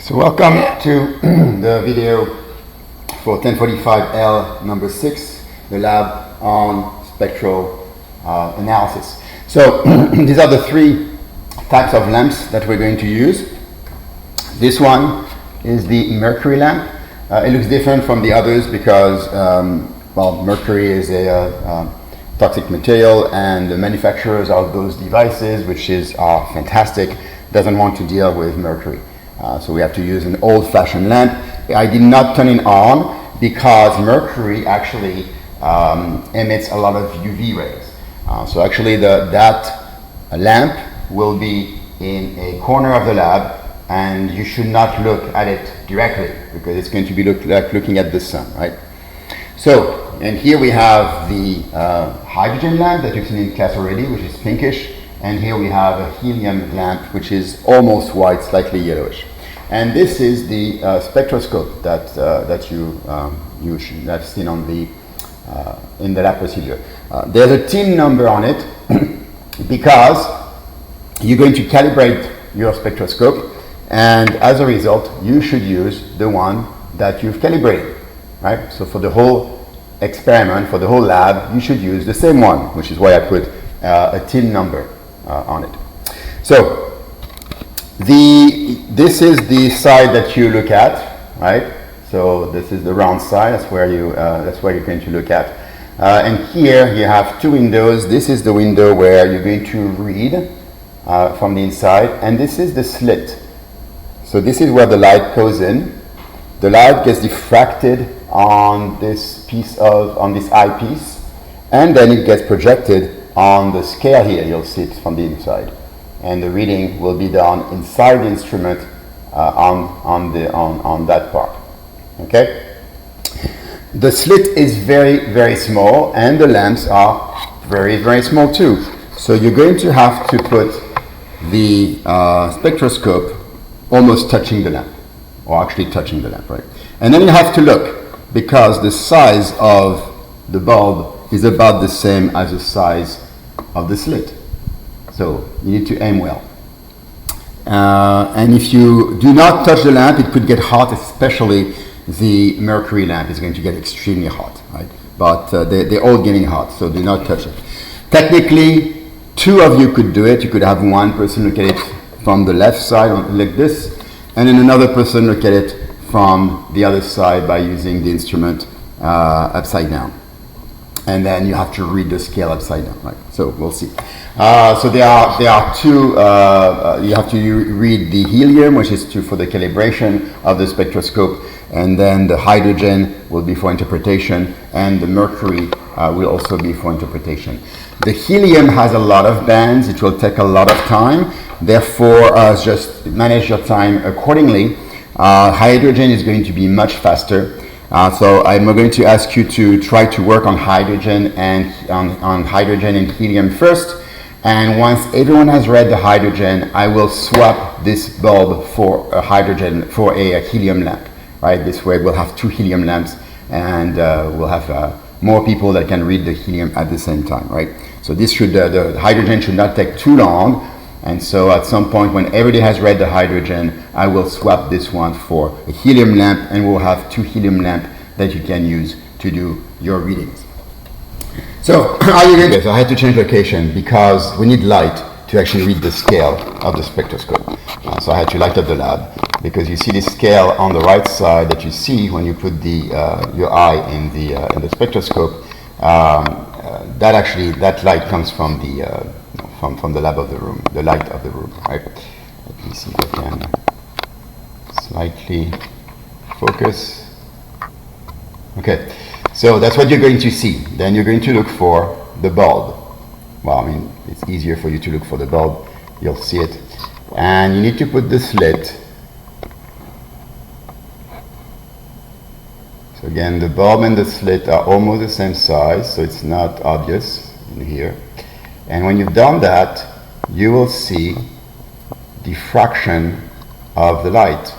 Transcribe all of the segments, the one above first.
So welcome to the video for 1045L number 6, the lab on spectral analysis. So these are the three types of lamps that we're going to use. This one is the mercury lamp. It looks different from the others because well, mercury is a toxic material, and the manufacturers of those devices, which are fantastic, doesn't want to deal with mercury. So we have to use an old-fashioned lamp. I did not turn it on because mercury actually emits a lot of UV rays. So actually that lamp will be in a corner of the lab, and you should not look at it directly because it's going to be like looking at the sun, right? So, and here we have the hydrogen lamp that you've seen in class already, which is pinkish. And here we have a helium lamp, which is almost white, slightly yellowish. And this is the spectroscope that you should have seen on the in the lab procedure. There's a TIN number on it because you're going to calibrate your spectroscope, and as a result, you should use the one that you've calibrated, right? So for the whole experiment, for the whole lab, you should use the same one, which is why I put a TIN number on it. So this is the side that you look at, right? So this is the round side. That's where you're going to look at. And here you have two windows. This is the window where you're going to read from the inside, and this is the slit. So this is where the light goes in. The light gets diffracted on this eyepiece, and then it gets projected on the scale here. You'll see it from the inside, and the reading will be done inside the instrument on that part. Okay. The slit is very, very small, and the lamps are very, very small too. So you're going to have to put the spectroscope almost touching the lamp, or actually touching the lamp, right? And then you have to look, because the size of the bulb is about the same as the size of the slit. So you need to aim well. And if you do not touch the lamp, it could get hot, especially the mercury lamp is going to get extremely hot, right? But they're all getting hot, so do not touch it. Technically, two of you could do it. You could have one person look at it from the left side like this, and then another person look at it from the other side by using the instrument upside down. And then you have to read the scale upside down, right? So we'll see. So there are two. You have to read the helium, which is for the calibration of the spectroscope, and then the hydrogen will be for interpretation, and the mercury will also be for interpretation. The helium has a lot of bands. It will take a lot of time. Therefore, just manage your time accordingly. Hydrogen is going to be much faster. So I'm going to ask you to try to work on hydrogen and on hydrogen and helium first. And once everyone has read the hydrogen, I will swap this bulb for a helium lamp. Right? This way we'll have two helium lamps, and we'll have more people that can read the helium at the same time. Right? So this the hydrogen should not take too long. And so at some point when everybody has read the hydrogen, I will swap this one for a helium lamp, and we'll have two helium lamps that you can use to do your readings. So how are you going to do this? I had to change location because we need light to actually read the scale of the spectroscope. So I had to light up the lab, because you see this scale on the right side that you see when you put your eye in the spectroscope. That light comes from the lab of the room, the light of the room, right? Let me see if I can slightly focus. Okay, so that's what you're going to see. Then you're going to look for the bulb. Well, I mean, it's easier for you to look for the bulb. You'll see it. And you need to put the slit. So again, the bulb and the slit are almost the same size, so it's not obvious in here. And when you've done that, you will see diffraction of the light.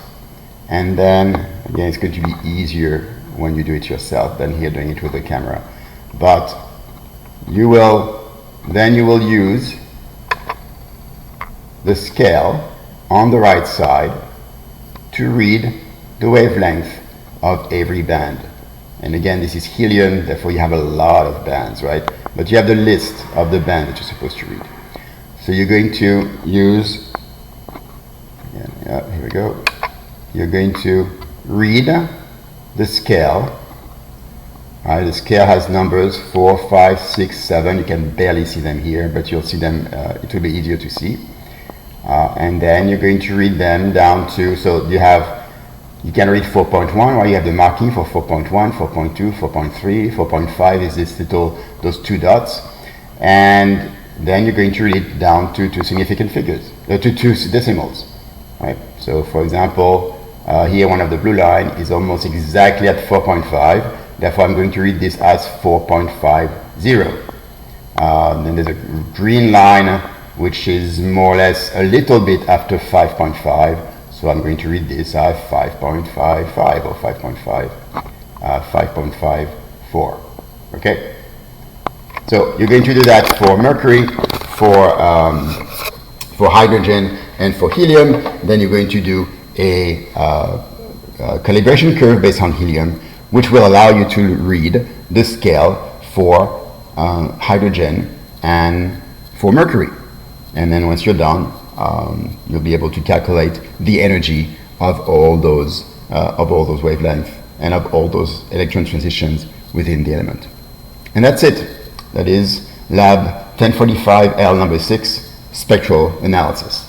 And then, again, it's going to be easier when you do it yourself than here doing it with the camera. But you will use the scale on the right side to read the wavelength of every band. And again, this is helium, therefore you have a lot of bands, right? But you have the list of the band that you're supposed to read. So you're going to use, here we go. You're going to read the scale. Right, the scale has numbers 4, 5, 6, 7. You can barely see them here, but you'll see them, it will be easier to see. And then you're going to read them down to, so you can read 4.1, right? You have the marking for 4.1, 4.2, 4.3, 4.5 is this little, those 2 dots. And then you're going to read it down to 2 significant figures, to 2 decimals, right? So for example, here one of the blue line is almost exactly at 4.5. Therefore, I'm going to read this as 4.50. Then there's a green line, which is more or less a little bit after 5.5. So I'm going to read this as 5.55 or 5.54. Okay? So you're going to do that for mercury, for hydrogen, and for helium. Then you're going to do a calibration curve based on helium, which will allow you to read the scale for hydrogen and for mercury. And then once you're done, you'll be able to calculate the energy of all those wavelengths and of all those electron transitions within the element. And that's it. That is lab 1045L number 6, spectral analysis.